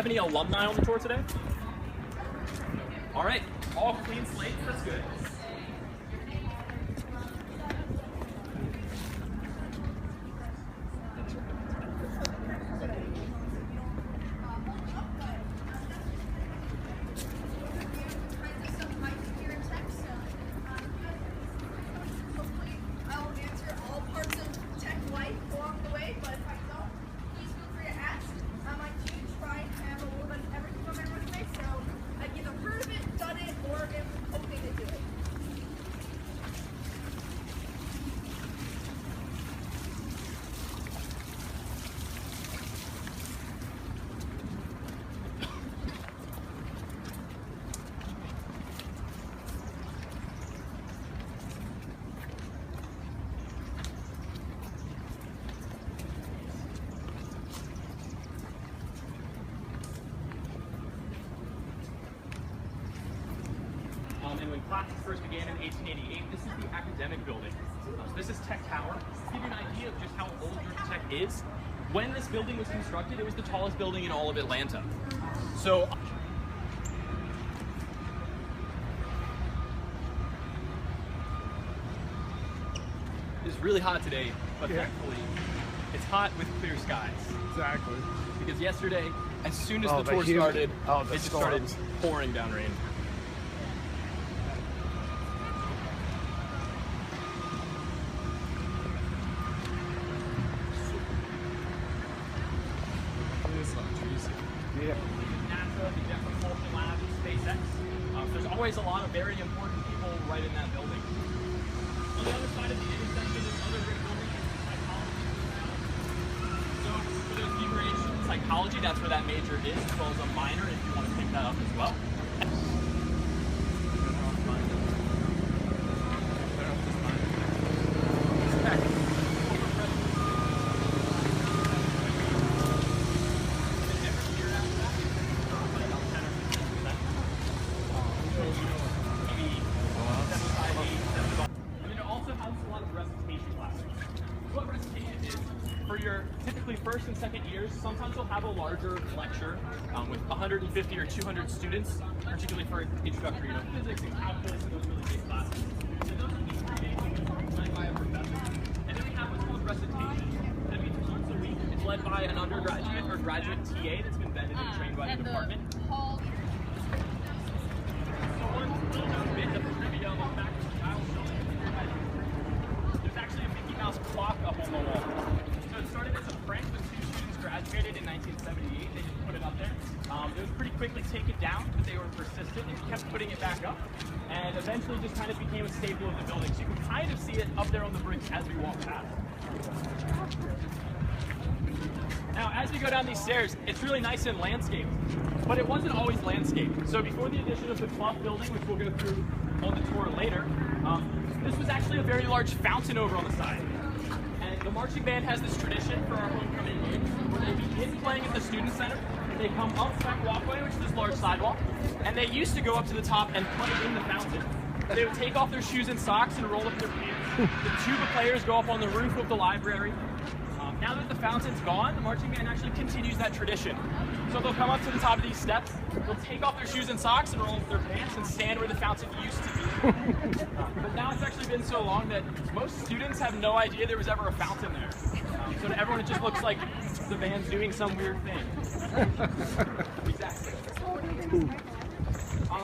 Have any alumni on the tour today? All right, all clean slate, that's good. And when classes first began in 1888, this is the academic building. So this is Tech Tower. To give you an idea of just how old Georgia Tech is, when this building was constructed, it was the tallest building in all of Atlanta. So it's really hot today, but thankfully it's hot with clear skies. Exactly. Because yesterday, as soon as the tour started, it just started pouring down rain. Yeah. NASA, the Jet Propulsion Lab, SpaceX. There's always a lot of very important people right in that building. On the other side of the intersection is other great buildings, psychology. So for those of you who are interested in psychology, that's where that major is, as well as a minor if you want to pick that up as well. For your typically first and second years, sometimes you'll have a larger lecture with 150 or 200 students, particularly for introductory physics and calculus and those really big classes. And those will be 3 days led by a professor. And then we have what's called recitation. That means once a week it's led by an undergraduate or graduate TA that's been vetted and trained by the department. So one little bit of trivia on the back of the aisle showing there's actually a Mickey Mouse clock up on the wall. So it started as a prank when 2 students graduated in 1978. They just put it up there. It was pretty quickly taken down, but they were persistent and kept putting it back up. And eventually just kind of became a staple of the building. So you can kind of see it up there on the bricks as we walk past. Now, as we go down these stairs, it's really nice and landscaped, but it wasn't always landscaped. So before the addition of the Clough building, which we'll go through on the tour later, this was actually a very large fountain over on the side. And the marching band has this tradition for our homecoming games where they begin playing at the Student Center. They come up that walkway, which is this large sidewalk, and they used to go up to the top and play in the fountain. They would take off their shoes and socks and roll up their pants. The tuba players go up on the roof of the library. Now that the fountain's gone, the marching band actually continues that tradition. So they'll come up to the top of these steps, they'll take off their shoes and socks and roll up their pants and stand where the fountain used to be. But now it's actually been so long that most students have no idea there was ever a fountain there. So to everyone it just looks like the band's doing some weird thing. Exactly.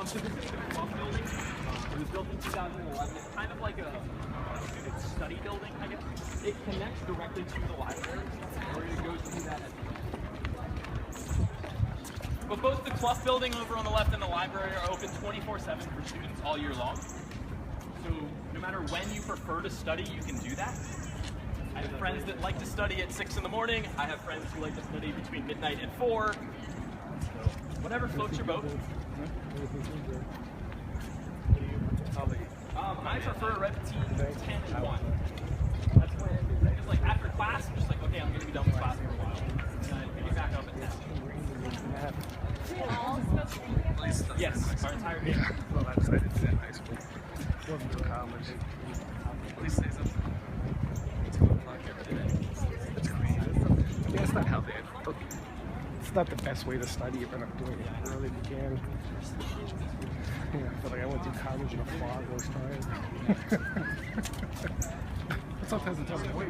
So this is the Clough building. It was built in 2011. It's kind of like a student study building, I guess. It connects directly to the library, or it goes through that at the end. But both the Clough building over on the left and the library are open 24/7 for students all year long. So no matter when you prefer to study, you can do that. I have friends that like to study at 6 in the morning. I have friends who like to study between midnight and 4. So whatever floats your boat. I prefer repetition 10 and 1. That's when, because like after class, I'm just like, okay, I'm going to be done with class for a while. And then I pick it back up at 10. Yes, our entire game. Well, I decided to in high school. Wasn't to college. Please say something. It's 2 o'clock every day. It's crazy. Yeah, it's not healthy. not the best way to study if I'm not doing it early if you can. Yeah, I feel like I went through college in a fog most times. But sometimes it doesn't wait.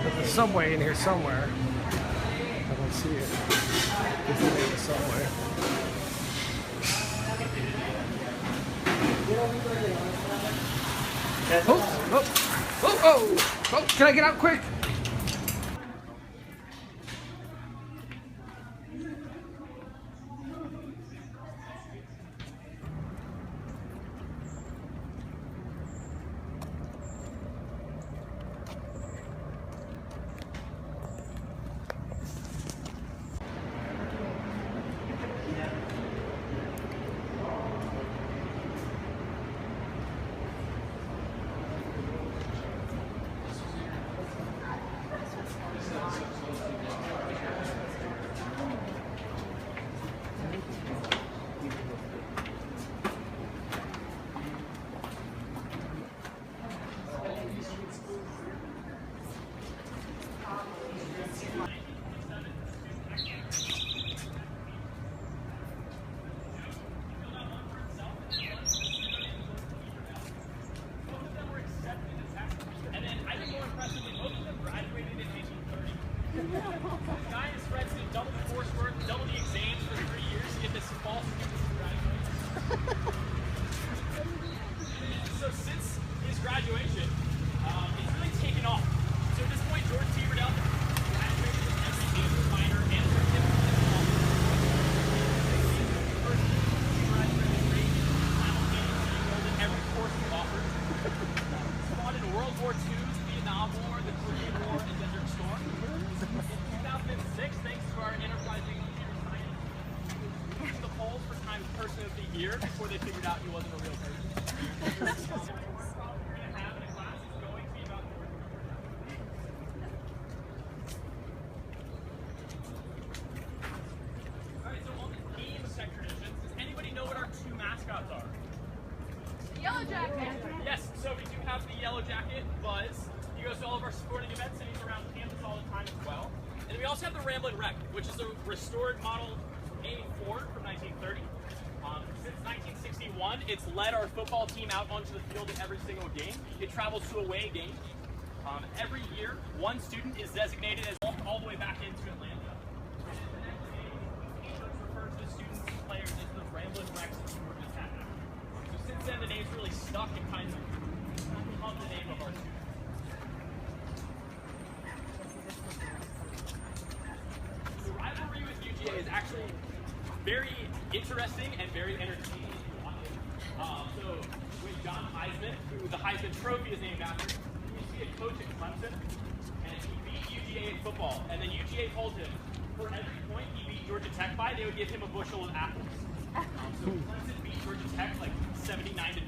There's a subway in here somewhere. I don't see it. It's in the subway. Oh, can I get out quick? Giants Redskins double the coursework, double the exams for 3 years to get this false graduation. So since his graduation, it's really taken off. So at this point, Jordan Thibodeau graduated with every major, minor, and certificate in law. First graduated grade simultaneously enrolled in every course he offered. Fought in World War II, the Vietnam War, the Korean War, and Desert Storm. In 2006, thanks to our enterprising computer science, he was in the polls for Times Person of the Year before they figured out he wasn't a real person. We're going to have in a class is going to be about Alright, so on the team tech traditions, does anybody know what our two mascots are? Yellow Jacket. Yes, so we do have the Yellow Jacket, Buzz. He goes to all of our sporting events and he's around campus all the time as well. And then we also have the Ramblin' Wreck, which is a restored model A4 from 1930. Since 1961, it's led our football team out onto the field in every single game. It travels to away games. Every year, one student is designated as walked all the way back into Atlanta. And the next game, teachers refer to the students and players as the Ramblin' Wrecks that we were just at. So since then, the name's really stuck and kind of become the name of our students. The rivalry with UGA is actually very interesting and very entertaining to watch. So with John Heisman, who the Heisman Trophy is named after, he used to be a coach at Clemson, and he beat UGA in football. And then UGA told him, for every point he beat Georgia Tech by, they would give him a bushel of apples. So Clemson beat Georgia Tech like 79-0.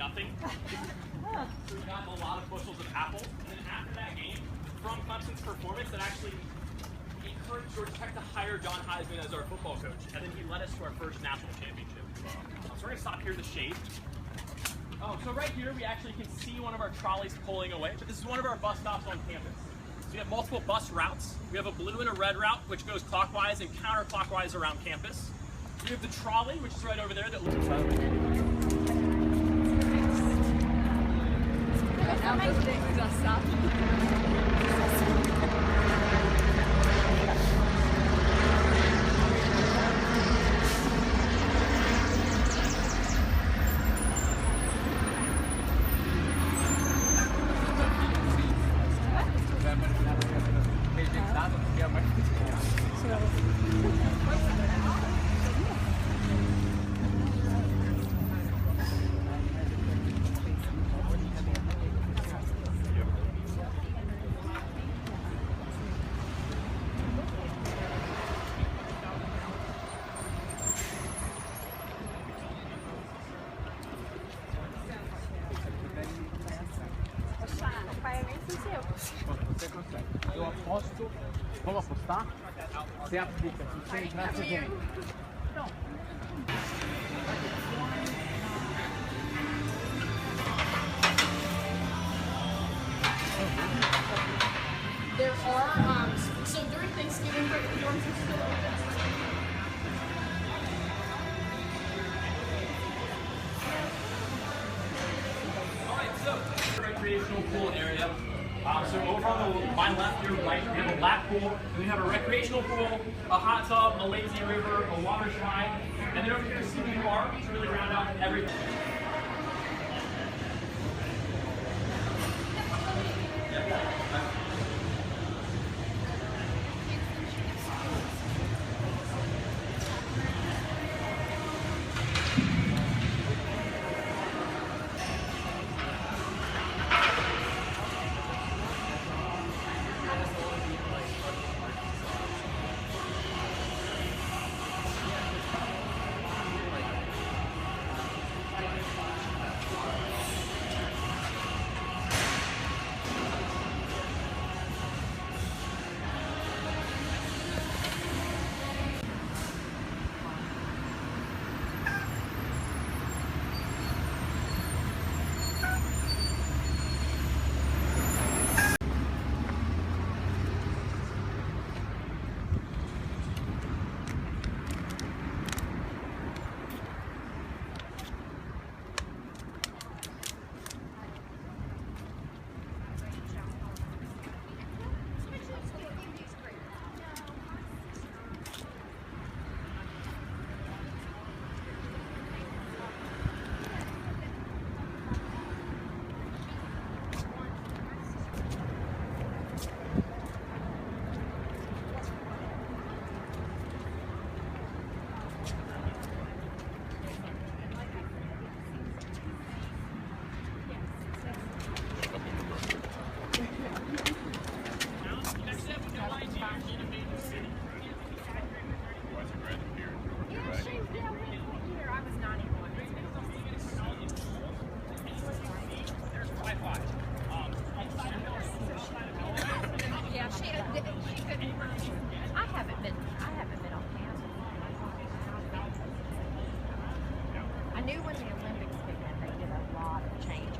So he got a lot of bushels of apples. And then after that game, from Clemson's performance, that actually encouraged Georgia Tech to hire John Heisman as our football coach. And then he led us to our first national championship. So we're going to stop here in the shade. So right here, we actually can see one of our trolleys pulling away. But this is one of our bus stops on campus. So we have multiple bus routes. We have a blue and a red route, which goes clockwise and counterclockwise around campus. We have the trolley, which is right over there. That looks Você consegue. Eu aposto. Vamos apostar? Você aplica. Se você entrar, você ganha. There are, so during Thanksgiving break, the dorms are still open. Alright, so recreational pool area. So over on my left, your right, we have a lap pool, and we have a recreational pool, a hot tub, a lazy river, a water slide, and then over here, a sleeping bar to really round out everything. I knew when the Olympics began, they did a lot of changes.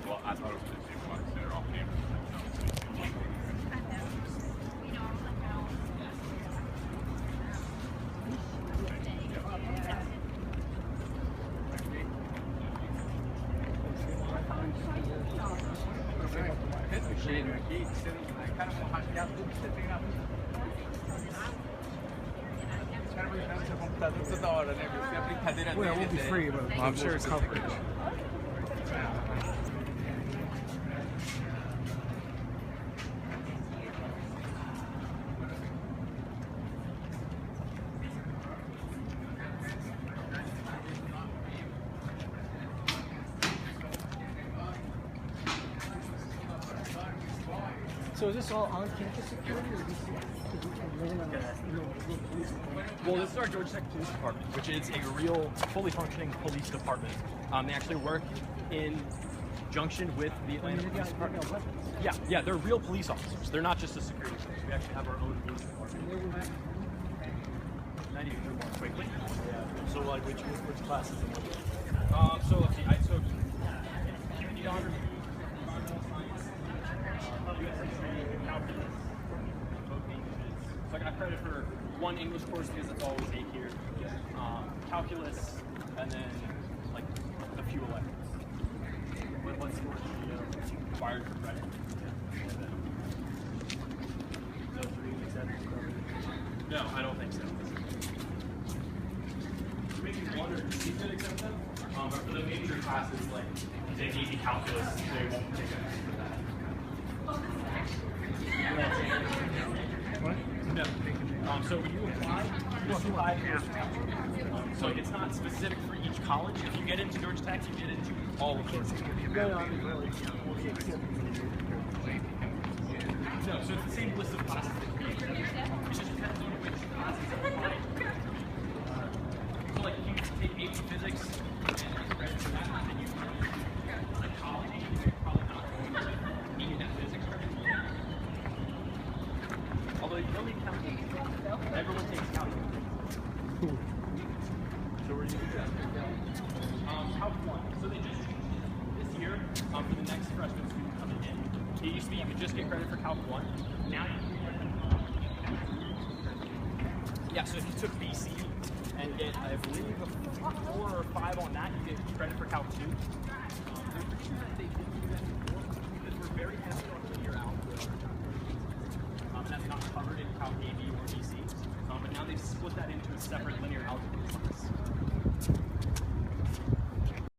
Well, I thought it was going to be one center off campus. Esse cheiro aqui, você não, cara, vão rasgar tudo que você tem na rua. Os caras vão entrar no seu computador toda hora, né? Porque a brincadeira Well, it deles won't be é- free, but I'm sure it's coverage. So is this all on-campus security, or do you land on a real police department? Well, this is our Georgia Tech Police Department, which is a real, fully functioning police department. They actually work in junction with the Atlanta Police Department. Yeah, they're real police officers. They're not just a security force. We actually have our own police department. I need to do more quickly. So like which classes? So let's see. I took community honors, calculus, both Englishes. So I got credit for one English course because it's always 8 here. Calculus, and then like a few electives. What course do you required for credit? No, I don't think so. Maybe one or two could accept them. But for the major classes, like the AP calculus, they won't take it for that. What? No. So when you apply so it's not specific for each college. If you get into Georgia Tech, you get into all of Georgia Tech. No, so it's the same list of classes that we have. It just depends on which classes are applied. So like if you take AP Physics and credit for that, then you psychology, you're probably not going to need that physics credit. Although you don't need calculus. Everyone takes calculus. So where do you do that? Calc 1. So they just changed it this year for the next freshman student coming in. It used to be you could just get credit for Calc 1. Now you can get credit. Yeah, so if you took BC and get, I believe, a 4 or 5 on that, you get credit for Calc 2. Because we're very heavy on linear algebra. That's not covered in Calc AB or BC. But now they've split that into a separate linear algebra class.